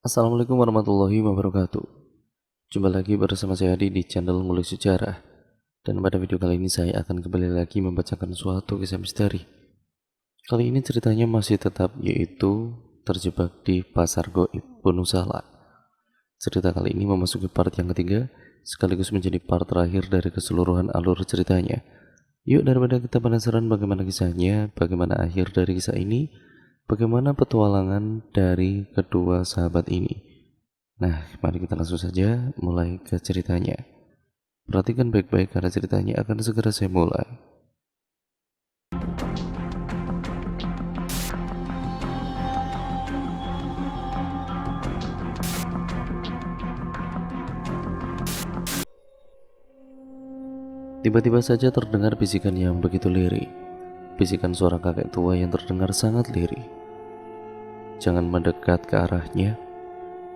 Assalamualaikum warahmatullahi wabarakatuh. Jumpa lagi bersama saya Adi di channel Ngulik Sejarah. Dan pada video kali ini saya akan kembali lagi membacakan suatu kisah misteri. Kali ini ceritanya masih tetap yaitu terjebak di Pasar Goib Bonusala. Cerita kali ini memasuki part yang ketiga, sekaligus menjadi part terakhir dari keseluruhan alur ceritanya. Yuk, daripada kita penasaran bagaimana kisahnya, bagaimana akhir dari kisah ini, bagaimana petualangan dari kedua sahabat ini. Nah, mari kita langsung saja mulai ke ceritanya. Perhatikan baik-baik karena ceritanya akan segera saya mulai. Tiba-tiba saja terdengar bisikan yang begitu lirih. Bisikan suara kakek tua yang terdengar sangat lirih. Jangan mendekat ke arahnya,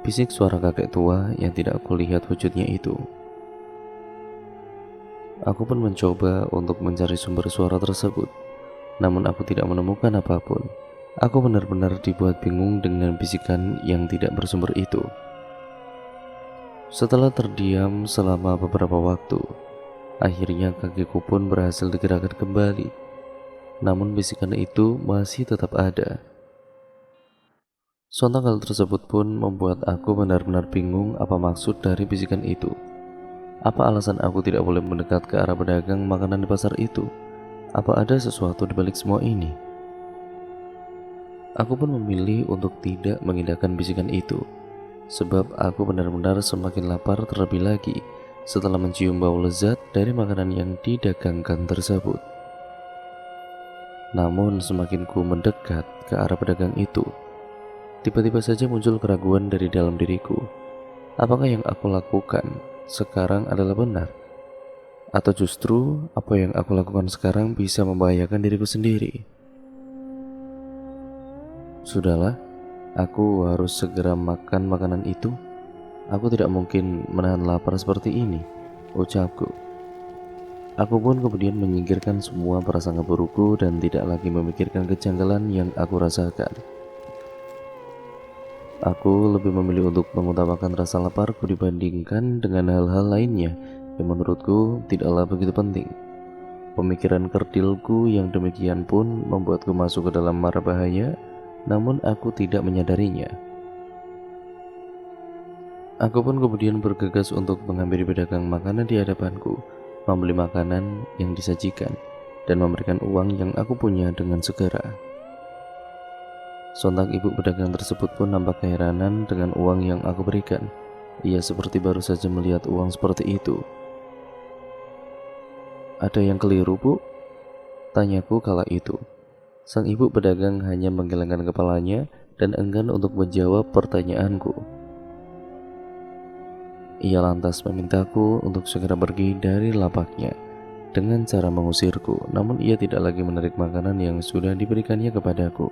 bisik suara kakek tua yang tidak aku lihat wujudnya itu. Aku pun mencoba untuk mencari sumber suara tersebut, namun aku tidak menemukan apapun. Aku benar-benar dibuat bingung dengan bisikan yang tidak bersumber itu. Setelah terdiam selama beberapa waktu, akhirnya kakiku pun berhasil digerakkan kembali. Namun bisikan itu masih tetap ada. Sontak hal tersebut pun membuat aku benar-benar bingung apa maksud dari bisikan itu. Apa alasan aku tidak boleh mendekat ke arah pedagang makanan di pasar itu? Apa ada sesuatu di balik semua ini? Aku pun memilih untuk tidak mengindahkan bisikan itu, sebab aku benar-benar semakin lapar terlebih lagi setelah mencium bau lezat dari makanan yang didagangkan tersebut. Namun semakin ku mendekat ke arah pedagang itu, tiba-tiba saja muncul keraguan dari dalam diriku. Apakah yang aku lakukan sekarang adalah benar? Atau justru apa yang aku lakukan sekarang bisa membahayakan diriku sendiri? Sudahlah, aku harus segera makan makanan itu. Aku tidak mungkin menahan lapar seperti ini, ucapku. Aku pun kemudian menyingkirkan semua prasangka burukku dan tidak lagi memikirkan kejanggalan yang aku rasakan. Aku lebih memilih untuk mengutamakan rasa laparku dibandingkan dengan hal-hal lainnya yang menurutku tidaklah begitu penting. Pemikiran kerdilku yang demikian pun membuatku masuk ke dalam mara bahaya, namun aku tidak menyadarinya. Aku pun kemudian bergegas untuk menghampiri pedagang makanan di hadapanku, membeli makanan yang disajikan, dan memberikan uang yang aku punya dengan segera. Sontak ibu pedagang tersebut pun nampak keheranan dengan uang yang aku berikan. Ia seperti baru saja melihat uang seperti itu. "Ada yang keliru, Bu?" tanyaku kala itu. Sang ibu pedagang hanya menggelengkan kepalanya dan enggan untuk menjawab pertanyaanku. Ia lantas memintaku untuk segera pergi dari lapaknya dengan cara mengusirku, namun ia tidak lagi menarik makanan yang sudah diberikannya kepadaku.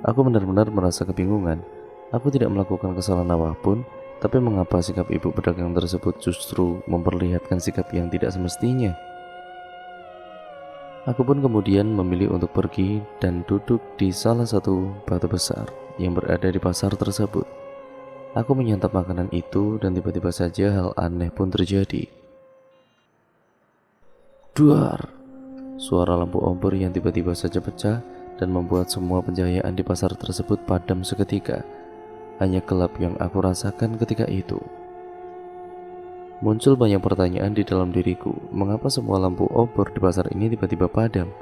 Aku benar-benar merasa kebingungan. Aku tidak melakukan kesalahan apapun, tapi mengapa sikap ibu pedagang tersebut justru memperlihatkan sikap yang tidak semestinya? Aku pun kemudian memilih untuk pergi dan duduk di salah satu batu besar yang berada di pasar tersebut. Aku menyantap makanan itu dan tiba-tiba saja hal aneh pun terjadi. Duar! Suara lampu obor yang tiba-tiba saja pecah dan membuat semua pencahayaan di pasar tersebut padam seketika. Hanya gelap yang aku rasakan ketika itu. Muncul banyak pertanyaan di dalam diriku. Mengapa semua lampu obor di pasar ini tiba-tiba padam?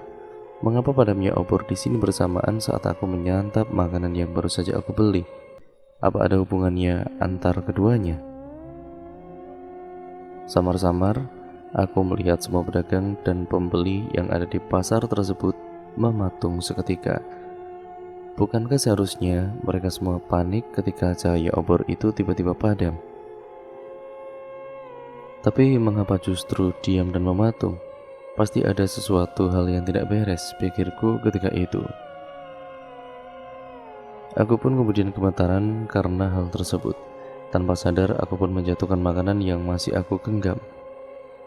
Mengapa padamnya obor di sini bersamaan saat aku menyantap makanan yang baru saja aku beli? Apa ada hubungannya antar keduanya? Samar-samar, aku melihat semua pedagang dan pembeli yang ada di pasar tersebut mematung seketika. Bukankah seharusnya mereka semua panik ketika cahaya obor itu tiba-tiba padam? Tapi mengapa justru diam dan mematung? Pasti ada sesuatu hal yang tidak beres, pikirku ketika itu. Aku pun kemudian gemetaran karena hal tersebut. Tanpa sadar, aku pun menjatuhkan makanan yang masih aku genggam.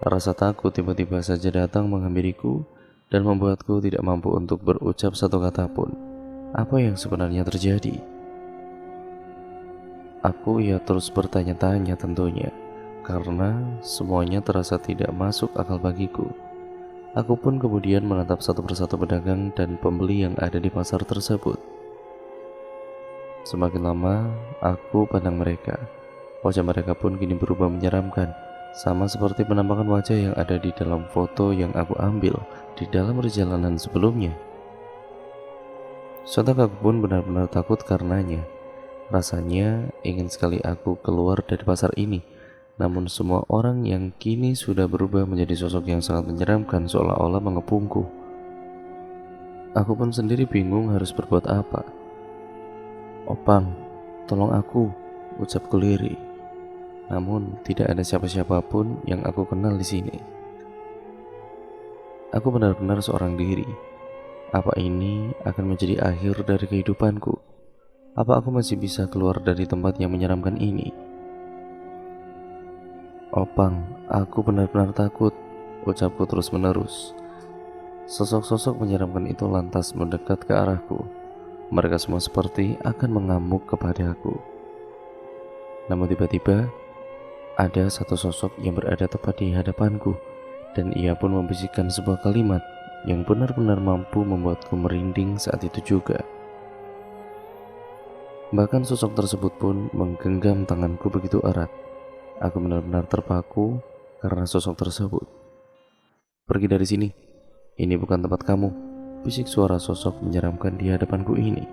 Rasa takut tiba-tiba saja datang menghampiriku dan membuatku tidak mampu untuk berucap satu kata pun. Apa yang sebenarnya terjadi? Aku ya terus bertanya-tanya tentunya, karena semuanya terasa tidak masuk akal bagiku. Aku pun kemudian menatap satu persatu pedagang dan pembeli yang ada di pasar tersebut. Semakin lama, aku pandang mereka. Wajah mereka pun kini berubah menyeramkan, sama seperti penampakan wajah yang ada di dalam foto yang aku ambil di dalam perjalanan sebelumnya. Sontak aku pun benar-benar takut karenanya. Rasanya ingin sekali aku keluar dari pasar ini, namun semua orang yang kini sudah berubah menjadi sosok yang sangat menyeramkan seolah-olah mengepungku. Aku pun sendiri bingung harus berbuat apa. "Opang, tolong aku," ucapku lirih. Namun tidak ada siapa-siapa pun yang aku kenal di sini. Aku benar-benar seorang diri. Apa ini akan menjadi akhir dari kehidupanku? Apa aku masih bisa keluar dari tempat yang menyeramkan ini? "Opang, aku benar-benar takut," ucapku terus-menerus. Sosok-sosok menyeramkan itu lantas mendekat ke arahku. Mereka semua seperti akan mengamuk kepadaku. Namun tiba-tiba, ada satu sosok yang berada tepat di hadapanku, dan ia pun membisikkan sebuah kalimat yang benar-benar mampu membuatku merinding saat itu juga. Bahkan sosok tersebut pun menggenggam tanganku begitu erat. Aku benar-benar terpaku karena sosok tersebut. "Pergi dari sini, ini bukan tempat kamu," bisik suara sosok menyeramkan di hadapanku ini.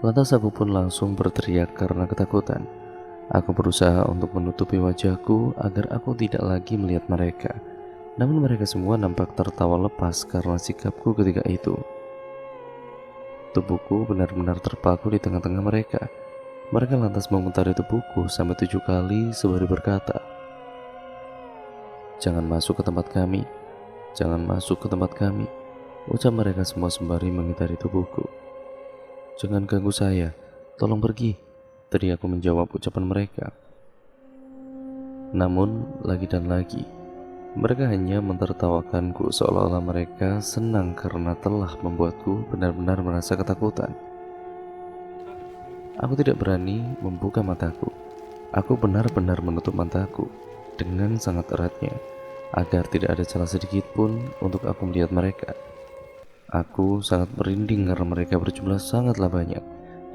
Lantas aku pun langsung berteriak karena ketakutan. Aku berusaha untuk menutupi wajahku agar aku tidak lagi melihat mereka. Namun mereka semua nampak tertawa lepas karena sikapku ketika itu. Tubuhku benar-benar terpaku di tengah-tengah mereka. Mereka lantas memutari tubuhku sampai 7 kali sembari berkata, "Jangan masuk ke tempat kami, jangan masuk ke tempat kami," ucap mereka semua sembari mengitari tubuhku. "Jangan ganggu saya, tolong pergi," teriakku menjawab ucapan mereka. Namun lagi dan lagi, mereka hanya mentertawakanku seolah-olah mereka senang karena telah membuatku benar-benar merasa ketakutan. Aku tidak berani membuka mataku. Aku benar-benar menutup mataku dengan sangat eratnya agar tidak ada celah sedikit pun untuk aku melihat mereka. Aku sangat merinding karena mereka berjumlah sangatlah banyak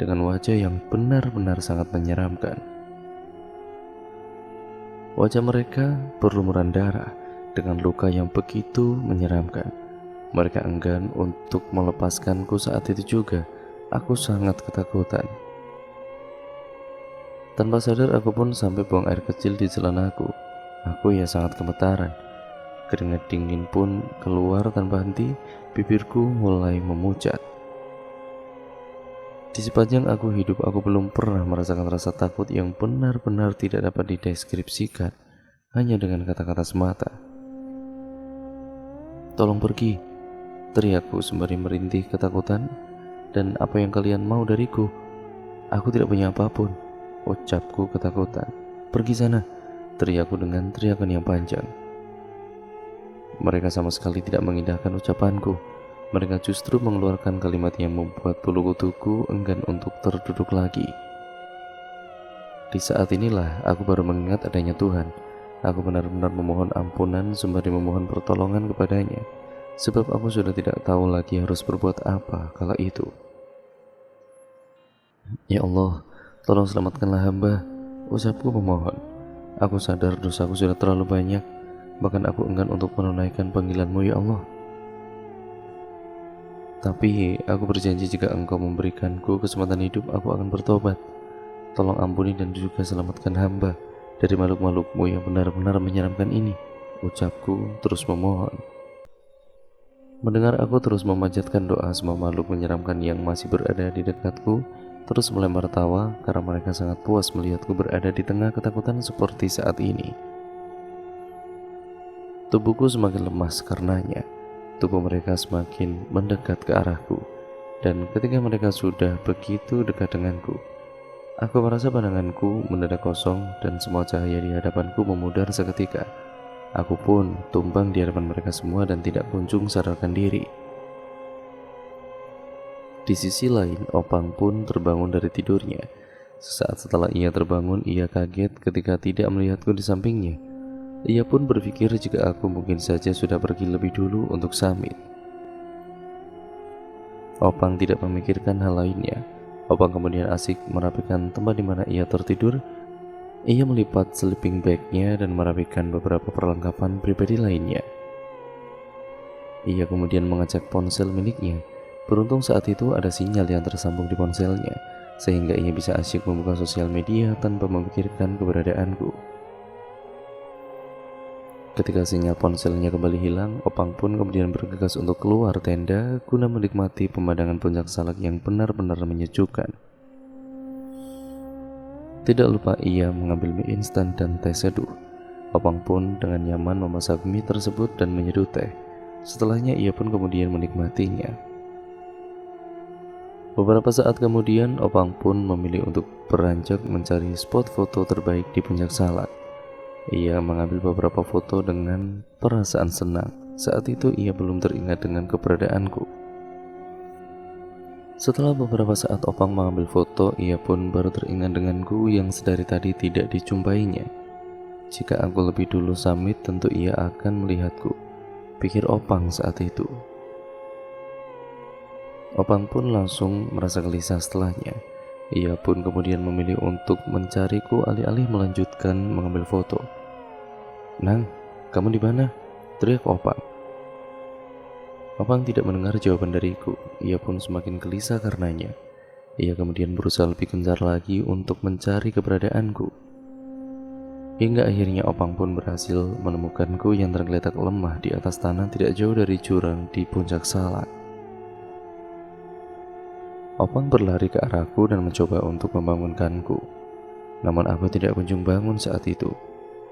dengan wajah yang benar-benar sangat menyeramkan. Wajah mereka berlumuran darah dengan luka yang begitu menyeramkan. Mereka enggan untuk melepaskanku saat itu juga. Aku sangat ketakutan. Tanpa sadar aku pun sampai buang air kecil di celanaku. Aku ya sangat gemetaran. Keringat dingin pun keluar tanpa henti, bibirku mulai memucat. Di sepanjang aku hidup, aku belum pernah merasakan rasa takut yang benar-benar tidak dapat dideskripsikan hanya dengan kata-kata semata. "Tolong pergi," teriakku sembari merintih ketakutan. "Dan apa yang kalian mau dariku? Aku tidak punya apapun," ucapku ketakutan. "Pergi sana," teriakku dengan teriakan yang panjang. Mereka sama sekali tidak mengindahkan ucapanku. Mereka justru mengeluarkan kalimat yang membuat bulu kutuku enggan untuk terduduk lagi. Di saat inilah aku baru mengingat adanya Tuhan. Aku benar-benar memohon ampunan sembari memohon pertolongan kepadanya, sebab aku sudah tidak tahu lagi harus berbuat apa kala itu. "Ya Allah, tolong selamatkanlah hamba," ucapku memohon. Aku sadar dosaku sudah terlalu banyak, bahkan aku enggan untuk menunaikan panggilan-Mu ya Allah. Tapi aku berjanji jika Engkau memberikanku kesempatan hidup, aku akan bertobat. Tolong ampuni dan juga selamatkan hamba dari makhluk-makhluk-Mu yang benar-benar menyeramkan ini, ucapku terus memohon. Mendengar aku terus memanjatkan doa, semua makhluk menyeramkan yang masih berada di dekatku terus melempar tawa karena mereka sangat puas melihatku berada di tengah ketakutan seperti saat ini. Tubuhku semakin lemas karenanya. Tubuh mereka semakin mendekat ke arahku, dan ketika mereka sudah begitu dekat denganku, aku merasa pandanganku mendadak kosong dan semua cahaya di hadapanku memudar seketika. Aku pun tumbang di hadapan mereka semua dan tidak kunjung sadarkan diri. Di sisi lain, Opang pun terbangun dari tidurnya. Sesaat setelah ia terbangun, ia kaget ketika tidak melihatku di sampingnya. Ia pun berpikir jika aku mungkin saja sudah pergi lebih dulu untuk summit. Opang tidak memikirkan hal lainnya. Opang kemudian asik merapikan tempat di mana ia tertidur. Ia melipat sleeping bag-nya dan merapikan beberapa perlengkapan pribadi lainnya. Ia kemudian mengecek ponsel miliknya. Beruntung saat itu ada sinyal yang tersambung di ponselnya, sehingga ia bisa asyik membuka sosial media tanpa memikirkan keberadaanku. Ketika sinyal ponselnya kembali hilang, Opang pun kemudian bergegas untuk keluar tenda guna menikmati pemandangan puncak Salak yang benar-benar menyejukkan. Tidak lupa ia mengambil mie instan dan teh seduh. Opang pun dengan nyaman memasak mie tersebut dan menyeduh teh. Setelahnya ia pun kemudian menikmatinya. Beberapa saat kemudian, Opang pun memilih untuk beranjak mencari spot foto terbaik di puncak Salak. Ia mengambil beberapa foto dengan perasaan senang. Saat itu ia belum teringat dengan keberadaanku. Setelah beberapa saat Opang mengambil foto, ia pun baru teringat denganku yang sedari tadi tidak dijumpainya. Jika aku lebih dulu summit, tentu ia akan melihatku, pikir Opang saat itu. Opang pun langsung merasa gelisah setelahnya. Ia pun kemudian memilih untuk mencariku alih-alih melanjutkan mengambil foto. "Nang, kamu di mana?" teriak Opang. Opang tidak mendengar jawaban dariku. Ia pun semakin gelisah karenanya. Ia kemudian berusaha lebih gencar lagi untuk mencari keberadaanku. Hingga akhirnya Opang pun berhasil menemukanku yang tergeletak lemah di atas tanah tidak jauh dari jurang di puncak Salak. Opang berlari ke arahku dan mencoba untuk membangunkanku. Namun aku tidak kunjung bangun saat itu.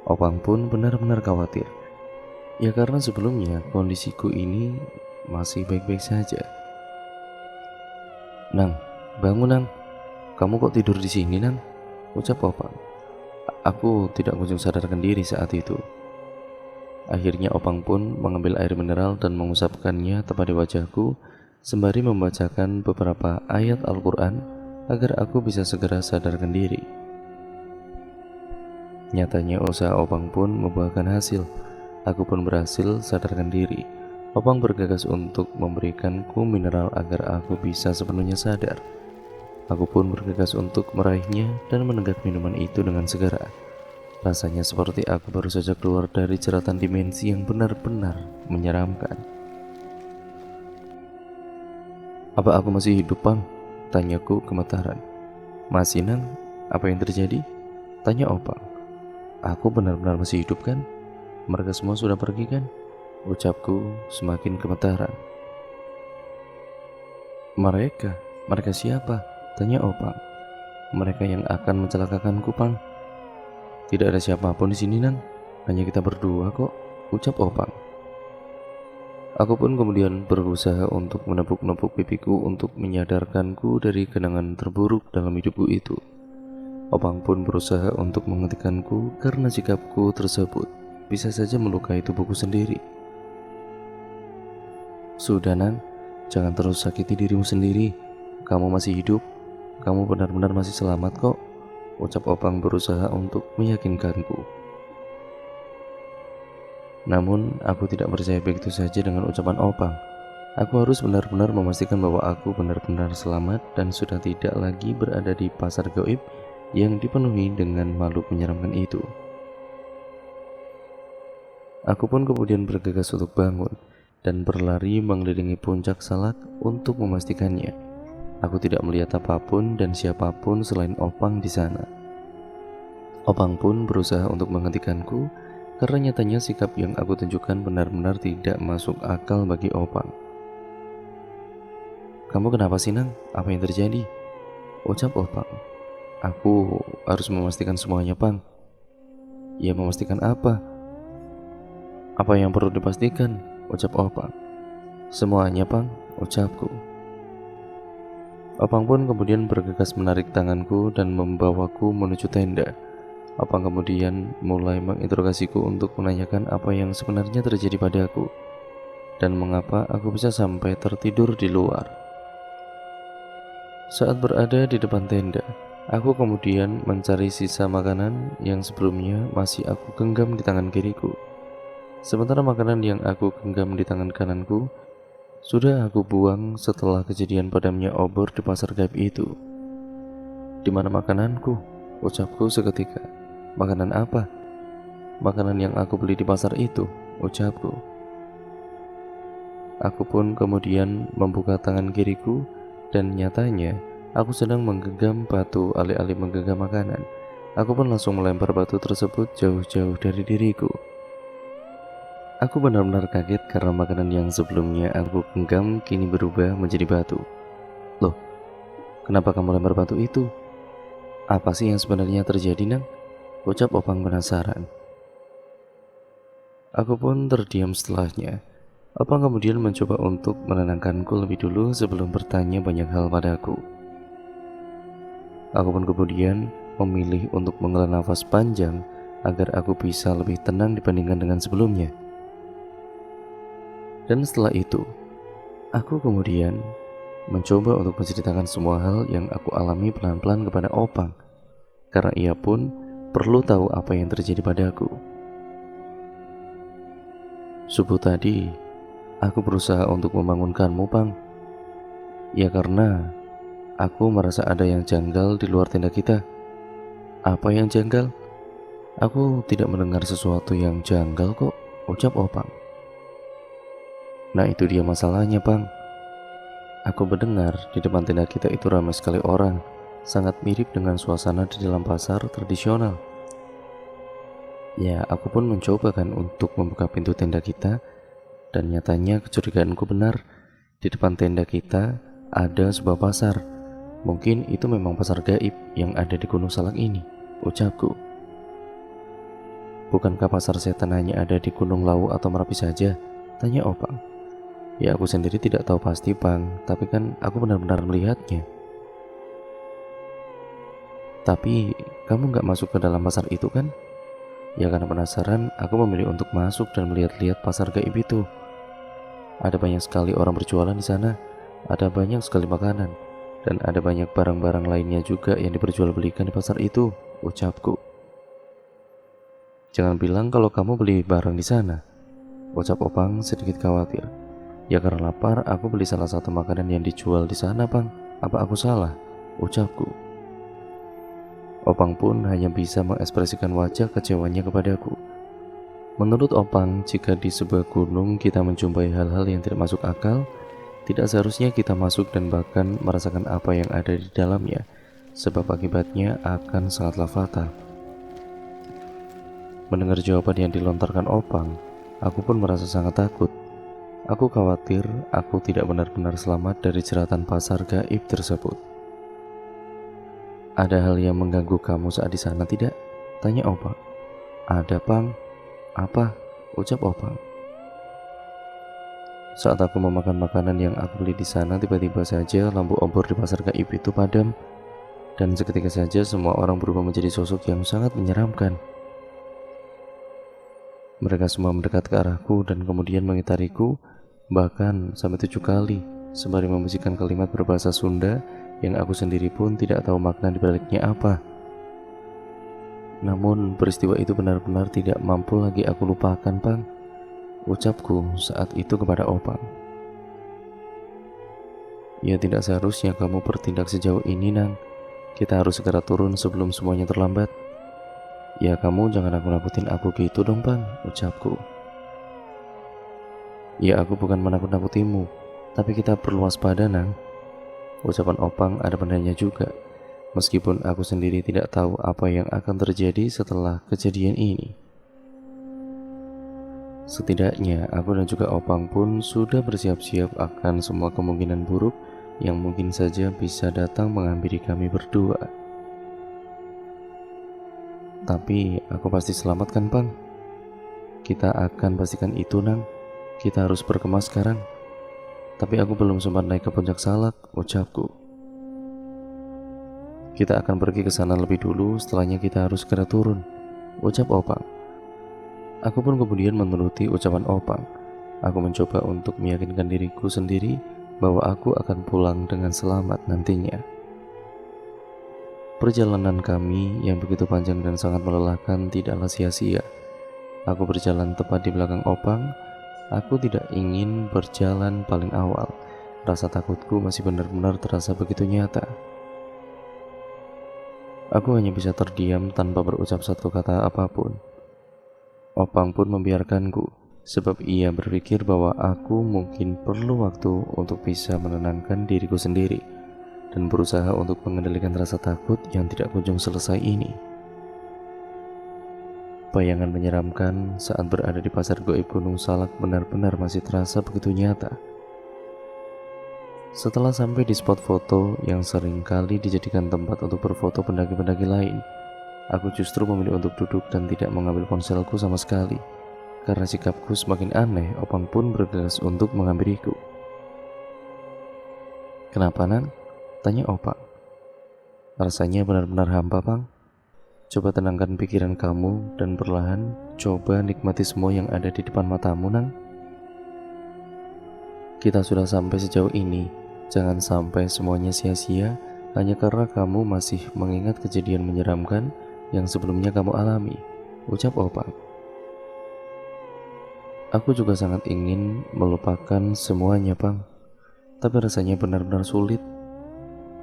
Opang pun benar-benar khawatir. Ya karena sebelumnya kondisiku ini masih baik-baik saja. "Nang, bangun Nang. Kamu kok tidur di sini Nang?" ucap Opang. Aku tidak kunjung sadarkan diri saat itu. Akhirnya Opang pun mengambil air mineral dan mengusapkannya tepat di wajahku, sembari membacakan beberapa ayat Al-Quran agar aku bisa segera sadarkan diri. Nyatanya usaha Opang pun membuahkan hasil. Aku pun berhasil sadarkan diri. Opang bergegas untuk memberikanku mineral agar aku bisa sepenuhnya sadar. Aku pun bergegas untuk meraihnya dan menenggak minuman itu dengan segera. Rasanya seperti aku baru saja keluar dari jeratan dimensi yang benar-benar menyeramkan. "Apa aku masih hidup, Pang?" tanyaku gemetaran. "Masih Nang, apa yang terjadi?" tanya Opang. "Aku benar-benar masih hidup kan? Mereka semua sudah pergi kan?" ucapku semakin gemetaran. Mereka? Mereka siapa?" tanya Opang. "Mereka yang akan mencelakakanku, Pang." "Tidak ada siapapun di sini, Nang. Hanya kita berdua kok," ucap Opang. Aku pun kemudian berusaha untuk menepuk-nepuk pipiku untuk menyadarkanku dari kenangan terburuk dalam hidupku itu. Opang pun berusaha untuk menghentikanku karena sikapku tersebut bisa saja melukai tubuhku sendiri. "Sudah Nang, jangan terus sakiti dirimu sendiri. Kamu masih hidup. Kamu benar-benar masih selamat kok," ucap Opang berusaha untuk meyakinkanku. Namun aku tidak percaya begitu saja dengan ucapan Opang. Aku harus benar-benar memastikan bahwa aku benar-benar selamat dan sudah tidak lagi berada di pasar gaib yang dipenuhi dengan makhluk menyeramkan itu. Aku pun kemudian bergegas untuk bangun dan berlari mengelilingi puncak Salak untuk memastikannya. Aku tidak melihat apapun dan siapapun selain Opang di sana. Opang pun berusaha untuk menghentikanku karena nyatanya sikap yang aku tunjukkan benar-benar tidak masuk akal bagi Opang. "Kamu kenapa sih Nang? Apa yang terjadi?" ucap Opang. "Aku harus memastikan semuanya, Pang." "Ya, memastikan apa? Apa yang perlu dipastikan?" ucap Opang. "Semuanya, Pang," ucapku. Opang pun kemudian bergegas menarik tanganku dan membawaku menuju tenda. Opang kemudian mulai menginterogasiku untuk menanyakan apa yang sebenarnya terjadi padaku dan mengapa aku bisa sampai tertidur di luar. Saat berada di depan tenda, Aku kemudian mencari sisa makanan yang sebelumnya masih aku genggam di tangan kiriku. Sementara makanan yang aku genggam di tangan kananku sudah aku buang setelah kejadian padamnya obor di pasar gaib itu. Di mana makananku? Ucapku seketika. Makanan apa? Makanan yang aku beli di pasar itu, ucapku. Aku pun kemudian membuka tangan kiriku dan nyatanya aku sedang menggenggam batu alih-alih menggenggam makanan. Aku pun langsung melempar batu tersebut jauh-jauh dari diriku. Aku benar-benar kaget karena makanan yang sebelumnya aku genggam kini berubah menjadi batu. Loh, kenapa kamu lempar batu itu? Apa sih yang sebenarnya terjadi, Nang? Ucap Opang penasaran. Aku pun terdiam setelahnya. Opang kemudian mencoba untuk menenangkanku lebih dulu sebelum bertanya banyak hal padaku. Aku pun kemudian memilih untuk menghela nafas panjang agar aku bisa lebih tenang dibandingkan dengan sebelumnya. Dan setelah itu, aku kemudian mencoba untuk menceritakan semua hal yang aku alami pelan-pelan kepada Opang, karena ia pun perlu tahu apa yang terjadi padaku. Subuh tadi, aku berusaha untuk membangunkanmu, Pang. Ya karena aku merasa ada yang janggal di luar tenda kita. Apa yang janggal? Aku tidak mendengar sesuatu yang janggal kok, ucap Opang. Nah itu dia masalahnya, Pang. Aku mendengar di depan tenda kita itu ramai sekali orang, sangat mirip dengan suasana di dalam pasar tradisional. Ya, aku pun mencoba kan untuk membuka pintu tenda kita, dan nyatanya kecurigaanku benar. Di depan tenda kita ada sebuah pasar. Mungkin itu memang pasar gaib yang ada di Gunung Salak ini, ucapku. Bukankah pasar setan hanya ada di Gunung Lawu atau Merapi saja? Tanya Opang. Ya aku sendiri tidak tahu pasti, Pang, tapi kan aku benar-benar melihatnya. Tapi kamu nggak masuk ke dalam pasar itu kan? Ya karena penasaran, aku memilih untuk masuk dan melihat-lihat pasar gaib itu. Ada banyak sekali orang berjualan di sana, ada banyak sekali makanan, dan ada banyak barang-barang lainnya juga yang diperjualbelikan di pasar itu, ucapku. Jangan bilang kalau kamu beli barang di sana, ucap Opang sedikit khawatir. Ya karena lapar, aku beli salah satu makanan yang dijual di sana, Pang. Apa aku salah? Ucapku. Opang pun hanya bisa mengekspresikan wajah kecewanya kepadaku. Menurut Opang, jika di sebuah gunung kita menjumpai hal-hal yang tidak masuk akal, tidak seharusnya kita masuk dan bahkan merasakan apa yang ada di dalamnya, sebab akibatnya akan sangatlah fatal. Mendengar jawaban yang dilontarkan Opang, aku pun merasa sangat takut. Aku khawatir aku tidak benar-benar selamat dari jeratan pasar gaib tersebut. Ada hal yang mengganggu kamu saat di sana tidak? Tanya Opang. Ada, Pang. Apa? Ucap Opang. Saat aku memakan makanan yang aku beli di sana, tiba-tiba saja lampu obor di pasar gaib itu padam, dan seketika saja semua orang berubah menjadi sosok yang sangat menyeramkan. Mereka semua mendekat ke arahku dan kemudian mengitariku, bahkan sampai 7 kali, sembari membisikkan kalimat berbahasa Sunda yang aku sendiri pun tidak tahu makna dibaliknya apa. Namun peristiwa itu benar-benar tidak mampu lagi aku lupakan, Pang, ucapku saat itu kepada Opang. Ya tidak seharusnya kamu bertindak sejauh ini, Nang. Kita harus segera turun sebelum semuanya terlambat. Ya kamu jangan nakut-nakutin aku gitu dong, Pang, ucapku. Ya aku bukan menakut-nakutimu, tapi kita perlu waspada, Nang. Ucapan Opang ada benarnya juga, meskipun aku sendiri tidak tahu apa yang akan terjadi setelah kejadian ini. Setidaknya aku dan juga Opang pun sudah bersiap-siap akan semua kemungkinan buruk yang mungkin saja bisa datang menghampiri kami berdua. Tapi aku pasti selamat kan, Pang? Kita akan pastikan itu, Nang. Kita harus berkemas sekarang. Tapi aku belum sempat naik ke puncak Salak, ucapku. Kita akan pergi ke sana lebih dulu, setelahnya kita harus segera turun, ucap Opang. Aku pun kemudian menuruti ucapan Opang. Aku mencoba untuk meyakinkan diriku sendiri bahwa aku akan pulang dengan selamat nantinya. Perjalanan kami yang begitu panjang dan sangat melelahkan tidaklah sia-sia. Aku berjalan tepat di belakang Opang. Aku tidak ingin berjalan paling awal. Rasa takutku masih benar-benar terasa begitu nyata. Aku hanya bisa terdiam tanpa berucap satu kata apapun. Opang pun membiarkanku, sebab ia berpikir bahwa aku mungkin perlu waktu untuk bisa menenangkan diriku sendiri dan berusaha untuk mengendalikan rasa takut yang tidak kunjung selesai ini. Bayangan menyeramkan saat berada di pasar goib Gunung Salak benar-benar masih terasa begitu nyata. Setelah sampai di spot foto yang sering kali dijadikan tempat untuk berfoto pendaki-pendaki lain, aku justru memilih untuk duduk dan tidak mengambil ponselku sama sekali. Karena sikapku semakin aneh, Opang pun bergegas untuk menghampiriku. "Kenapa, Nan?" tanya Opang. "Rasanya benar-benar hampa, Pang. Coba tenangkan pikiran kamu dan perlahan coba nikmati semua yang ada di depan matamu, Nang. Kita sudah sampai sejauh ini, jangan sampai semuanya sia-sia hanya karena kamu masih mengingat kejadian menyeramkan yang sebelumnya kamu alami," ucap Opang. Aku juga sangat ingin melupakan semuanya, Pang. Tapi rasanya benar-benar sulit.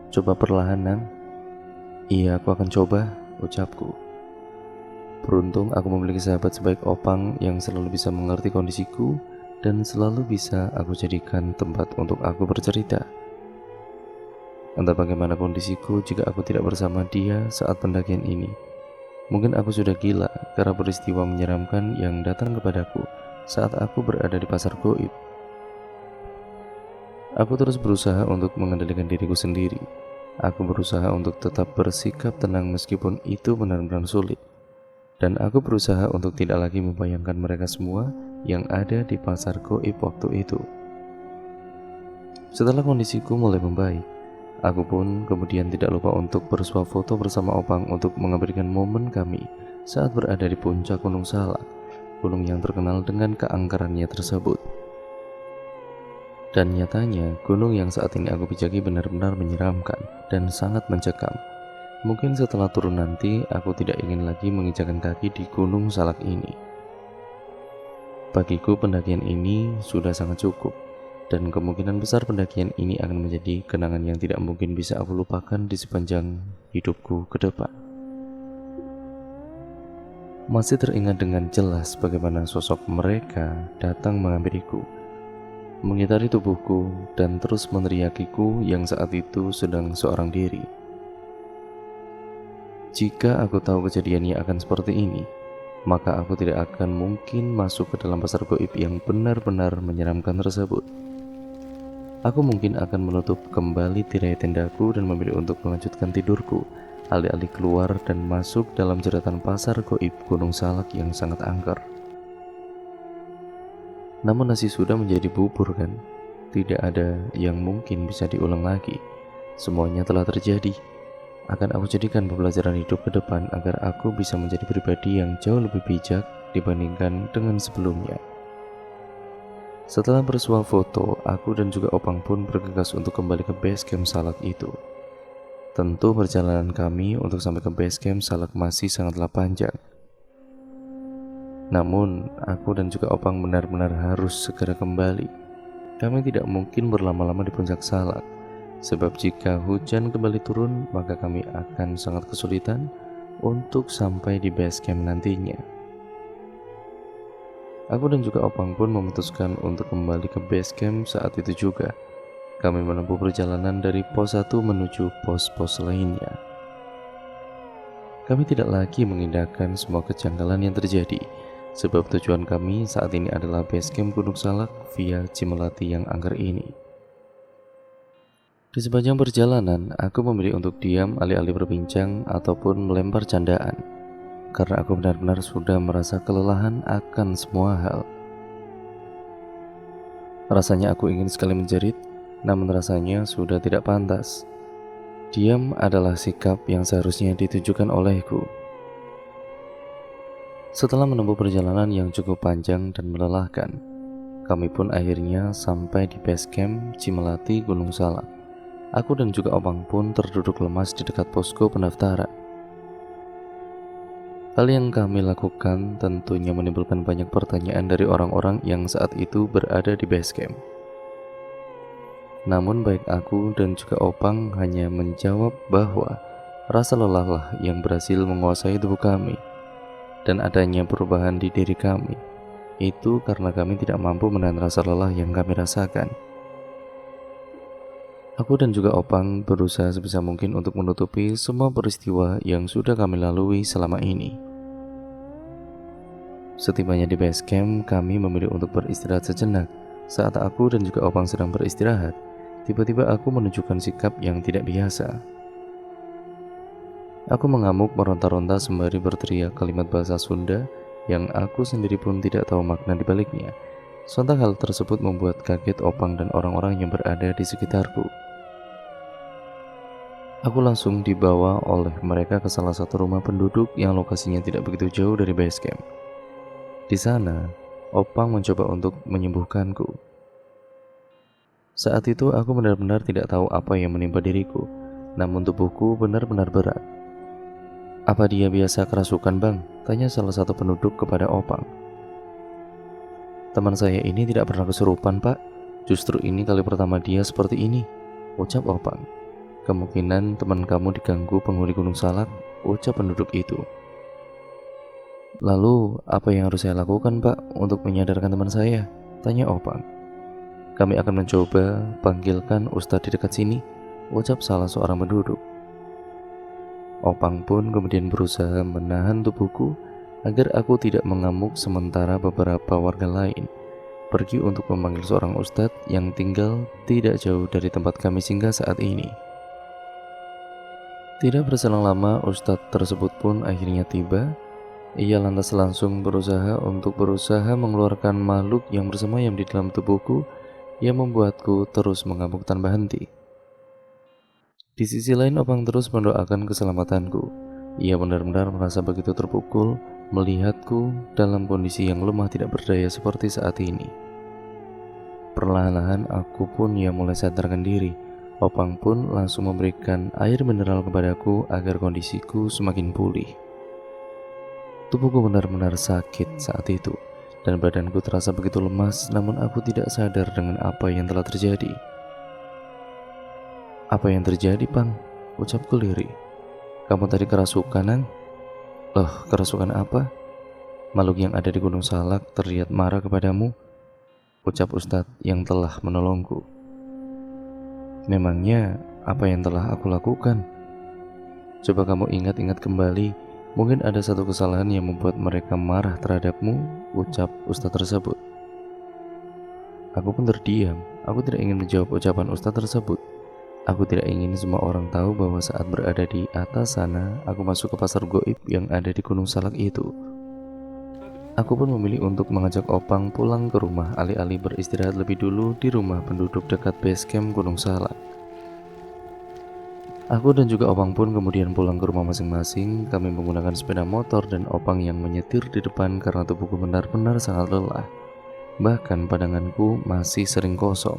"Coba perlahan, Nang." "Iya, aku akan coba," ucapku. Beruntung aku memiliki sahabat sebaik Opang yang selalu bisa mengerti kondisiku dan selalu bisa aku jadikan tempat untuk aku bercerita. Entah bagaimana kondisiku jika aku tidak bersama dia saat pendakian ini. Mungkin aku sudah gila karena peristiwa menyeramkan yang datang kepadaku saat aku berada di pasar goib. Aku terus berusaha untuk mengendalikan diriku sendiri. Aku berusaha untuk tetap bersikap tenang meskipun itu benar-benar sulit. Dan aku berusaha untuk tidak lagi membayangkan mereka semua yang ada di pasar goib waktu itu. Setelah kondisiku mulai membaik, aku pun kemudian tidak lupa untuk bersuah foto bersama Opang untuk mengabadikan momen kami saat berada di puncak Gunung Salak, gunung yang terkenal dengan keangkerannya tersebut. Dan nyatanya, gunung yang saat ini aku pijaki benar-benar menyeramkan dan sangat mencekam. Mungkin setelah turun nanti, aku tidak ingin lagi menginjakan kaki di Gunung Salak ini. Bagiku pendakian ini sudah sangat cukup, dan kemungkinan besar pendakian ini akan menjadi kenangan yang tidak mungkin bisa aku lupakan di sepanjang hidupku ke depan. Masih teringat dengan jelas bagaimana sosok mereka datang menghampiriku, mengitari tubuhku, dan terus meneriakiku yang saat itu sedang seorang diri. Jika aku tahu kejadiannya akan seperti ini, maka aku tidak akan mungkin masuk ke dalam pasar goib yang benar-benar menyeramkan tersebut. Aku mungkin akan menutup kembali tirai tendaku dan memilih untuk melanjutkan tidurku, alih-alih keluar dan masuk dalam jeratan pasar goib Gunung Salak yang sangat angker. Namun nasi sudah menjadi bubur, kan? Tidak ada yang mungkin bisa diulang lagi. Semuanya telah terjadi. Akan aku jadikan pembelajaran hidup ke depan agar aku bisa menjadi pribadi yang jauh lebih bijak dibandingkan dengan sebelumnya. Setelah bersuah foto, aku dan juga Opang pun bergegas untuk kembali ke base camp Salak itu. Tentu perjalanan kami untuk sampai ke base camp Salak masih sangatlah panjang. Namun, aku dan juga Opang benar-benar harus segera kembali. Kami tidak mungkin berlama-lama di puncak Salak, sebab jika hujan kembali turun, maka kami akan sangat kesulitan untuk sampai di base camp nantinya. Aku dan juga Opang pun memutuskan untuk kembali ke base camp saat itu juga. Kami menempuh perjalanan dari pos 1 menuju pos-pos lainnya. Kami tidak lagi mengindahkan semua kejanggalan yang terjadi, sebab tujuan kami saat ini adalah base camp Gunung Salak via Cimelati yang angker ini. Di sepanjang perjalanan, aku memilih untuk diam alih-alih berbincang ataupun melempar candaan, karena aku benar-benar sudah merasa kelelahan akan semua hal. Rasanya aku ingin sekali menjerit, namun rasanya sudah tidak pantas. Diam adalah sikap yang seharusnya ditunjukkan olehku. Setelah menempuh perjalanan yang cukup panjang dan melelahkan, kami pun akhirnya sampai di base camp Cimelati Gunung Salak. Aku dan juga Opang pun terduduk lemas di dekat posko pendaftaran. Hal yang kami lakukan tentunya menimbulkan banyak pertanyaan dari orang-orang yang saat itu berada di base camp. Namun baik aku dan juga Opang hanya menjawab bahwa rasa lelahlah yang berhasil menguasai tubuh kami, dan adanya perubahan di diri kami itu karena kami tidak mampu menahan rasa lelah yang kami rasakan. Aku dan juga Opang berusaha sebisa mungkin untuk menutupi semua peristiwa yang sudah kami lalui selama ini. Setibanya di base camp, kami memilih untuk beristirahat sejenak. Saat aku dan juga Opang sedang beristirahat, tiba-tiba aku menunjukkan sikap yang tidak biasa. Aku mengamuk meronta-ronta sembari berteriak kalimat bahasa Sunda yang aku sendiri pun tidak tahu makna dibaliknya. Sontak hal tersebut membuat kaget Opang dan orang-orang yang berada di sekitarku. Aku langsung dibawa oleh mereka ke salah satu rumah penduduk yang lokasinya tidak begitu jauh dari base camp. Di sana, Opang mencoba untuk menyembuhkanku. Saat itu aku benar-benar tidak tahu apa yang menimpa diriku, namun tubuhku benar-benar berat. "Apa dia biasa kerasukan, Bang?" tanya salah satu penduduk kepada Opang. "Teman saya ini tidak pernah kesurupan, Pak. Justru ini kali pertama dia seperti ini," ucap Opang. "Kemungkinan teman kamu diganggu penghuni Gunung Salak," ucap penduduk itu. "Lalu, apa yang harus saya lakukan, Pak, untuk menyadarkan teman saya?" tanya Opang. "Kami akan mencoba panggilkan ustadz di dekat sini," ucap salah seorang penduduk. Opang pun kemudian berusaha menahan tubuhku agar aku tidak mengamuk, sementara beberapa warga lain pergi untuk memanggil seorang ustadz yang tinggal tidak jauh dari tempat kami singgah saat ini. Tidak berselang lama, ustadz tersebut pun akhirnya tiba. Ia lantas langsung berusaha mengeluarkan makhluk yang bersemayam di dalam tubuhku yang membuatku terus mengamuk tanpa henti. Di sisi lain, Opang terus mendoakan keselamatanku. Ia benar-benar merasa begitu terpukul melihatku dalam kondisi yang lemah tidak berdaya seperti saat ini. Perlahan-lahan aku pun mulai sadarkan diri. Opang pun langsung memberikan air mineral kepadaku agar kondisiku semakin pulih. Tubuhku benar-benar sakit saat itu, dan badanku terasa begitu lemas, namun aku tidak sadar dengan apa yang telah terjadi. "Apa yang terjadi, Pang?" ucapku lirih. "Kamu tadi kerasukan, Nang?" "Loh, kerasukan apa? Makhluk yang ada di Gunung Salak terlihat marah kepadamu," ucap ustadz yang telah menolongku. "Memangnya apa yang telah aku lakukan? Coba kamu ingat-ingat kembali, mungkin ada satu kesalahan yang membuat mereka marah terhadapmu," ucap ustadz tersebut. Aku pun terdiam. Aku tidak ingin menjawab ucapan ustadz tersebut. Aku tidak ingin semua orang tahu bahwa saat berada di atas sana, aku masuk ke pasar goib yang ada di Gunung Salak itu. Aku pun memilih untuk mengajak Opang pulang ke rumah, alih-alih beristirahat lebih dulu di rumah penduduk dekat base camp Gunung Salak. Aku dan juga Opang pun kemudian pulang ke rumah masing-masing. Kami menggunakan sepeda motor dan Opang yang menyetir di depan karena tubuhku benar-benar sangat lelah. Bahkan pandanganku masih sering kosong.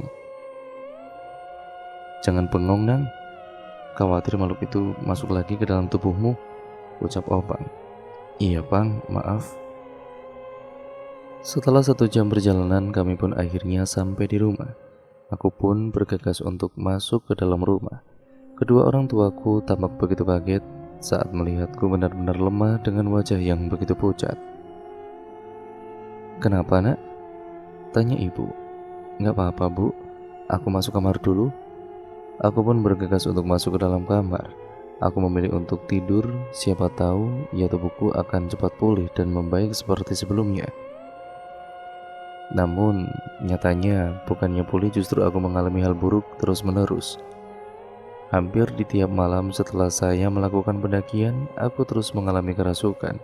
"Jangan bengong, Nang. Khawatir makhluk itu masuk lagi ke dalam tubuhmu," ucap Opang. "Iya, Pang, maaf." Setelah 1 jam perjalanan, kami pun akhirnya sampai di rumah. Aku pun bergegas untuk masuk ke dalam rumah. Kedua orang tuaku tampak begitu kaget saat melihatku benar-benar lemah dengan wajah yang begitu pucat. "Kenapa, Nak?" tanya ibu. "Nggak apa-apa, Bu. Aku masuk kamar dulu." Aku pun bergegas untuk masuk ke dalam kamar. Aku memilih untuk tidur, siapa tahu tubuhku akan cepat pulih dan membaik seperti sebelumnya. Namun, nyatanya bukannya pulih, justru aku mengalami hal buruk terus-menerus. Hampir di tiap malam setelah saya melakukan pendakian, aku terus mengalami kerasukan.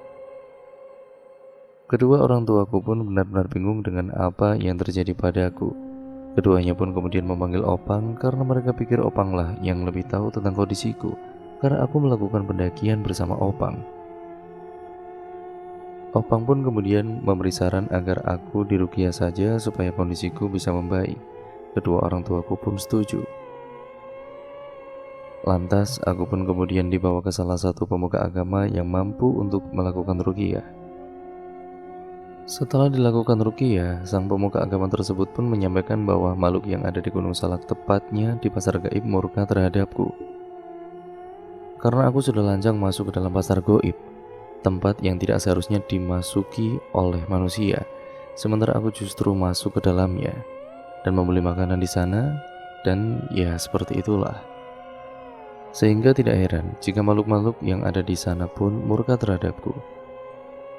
Kedua orang tuaku pun benar-benar bingung dengan apa yang terjadi padaku. Keduanya pun kemudian memanggil Opang karena mereka pikir Opanglah yang lebih tahu tentang kondisiku, karena aku melakukan pendakian bersama Opang. Opang pun kemudian memberi saran agar aku diruqyah saja supaya kondisiku bisa membaik. Kedua orang tuaku pun setuju. Lantas aku pun kemudian dibawa ke salah satu pemuka agama yang mampu untuk melakukan ruqyah. Setelah dilakukan ruqyah, sang pemuka agama tersebut pun menyampaikan bahwa makhluk yang ada di Gunung Salak, tepatnya di pasar gaib, murka terhadapku. Karena aku sudah lancang masuk ke dalam pasar gaib, tempat yang tidak seharusnya dimasuki oleh manusia, sementara aku justru masuk ke dalamnya dan membeli makanan di sana, dan ya seperti itulah. Sehingga tidak heran jika makhluk-makhluk yang ada di sana pun murka terhadapku,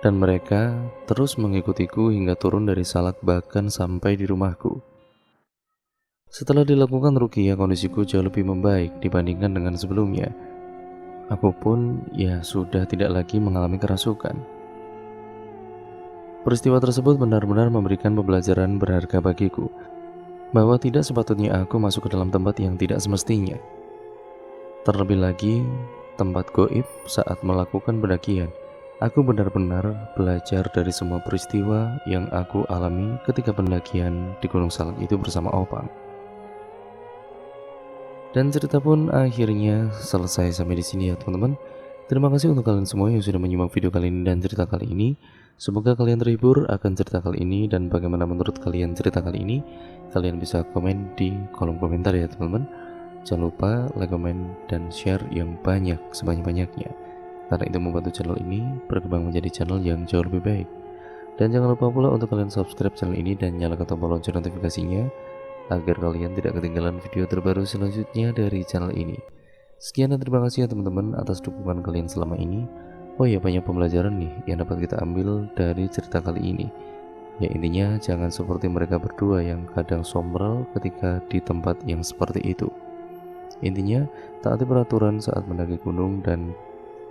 dan mereka terus mengikutiku hingga turun dari salak bahkan sampai di rumahku. Setelah dilakukan ruqyah, kondisiku jauh lebih membaik dibandingkan dengan sebelumnya. Aku pun ya sudah tidak lagi mengalami kerasukan. Peristiwa tersebut benar-benar memberikan pembelajaran berharga bagiku, bahwa tidak sepatutnya aku masuk ke dalam tempat yang tidak semestinya. Terlebih lagi, tempat gaib saat melakukan pendakian, aku benar-benar belajar dari semua peristiwa yang aku alami ketika pendakian di Gunung Salak itu bersama Opang. Dan cerita pun akhirnya selesai sampai di sini ya teman-teman. Terima kasih untuk kalian semua yang sudah menyimak video kali ini dan cerita kali ini. Semoga kalian terhibur akan cerita kali ini, dan bagaimana menurut kalian cerita kali ini, kalian bisa komen di kolom komentar ya teman-teman. Jangan lupa like, komen, dan share yang banyak sebanyak-banyaknya, karena itu membantu channel ini berkembang menjadi channel yang jauh lebih baik. Dan jangan lupa pula untuk kalian subscribe channel ini dan nyalakan tombol lonceng notifikasinya, agar kalian tidak ketinggalan video terbaru selanjutnya dari channel ini. Sekian dan terima kasih ya teman-teman atas dukungan kalian selama ini. Oh ya, banyak pembelajaran nih yang dapat kita ambil dari cerita kali ini. Ya intinya jangan seperti mereka berdua yang kadang sombral ketika di tempat yang seperti itu. Intinya taati peraturan saat mendaki gunung, dan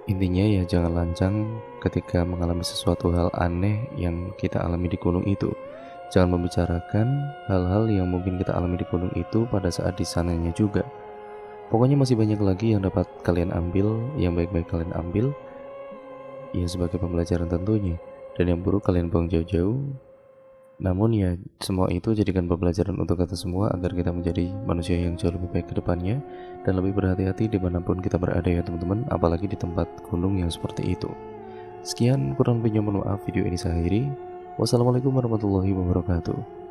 intinya ya jangan lancang ketika mengalami sesuatu hal aneh yang kita alami di gunung itu. Jangan membicarakan hal-hal yang mungkin kita alami di gunung itu pada saat di sananya juga. Pokoknya masih banyak lagi yang dapat kalian ambil, yang baik-baik kalian ambil, ya sebagai pembelajaran tentunya, dan yang buruk kalian buang jauh-jauh. Namun ya semua itu jadikan pembelajaran untuk kita semua, agar kita menjadi manusia yang jauh lebih baik ke depannya, dan lebih berhati-hati dimanapun kita berada ya teman-teman, apalagi di tempat gunung yang seperti itu. Sekian, kurang lebihnya mohon maaf, video ini saya akhiri. Wassalamualaikum warahmatullahi wabarakatuh.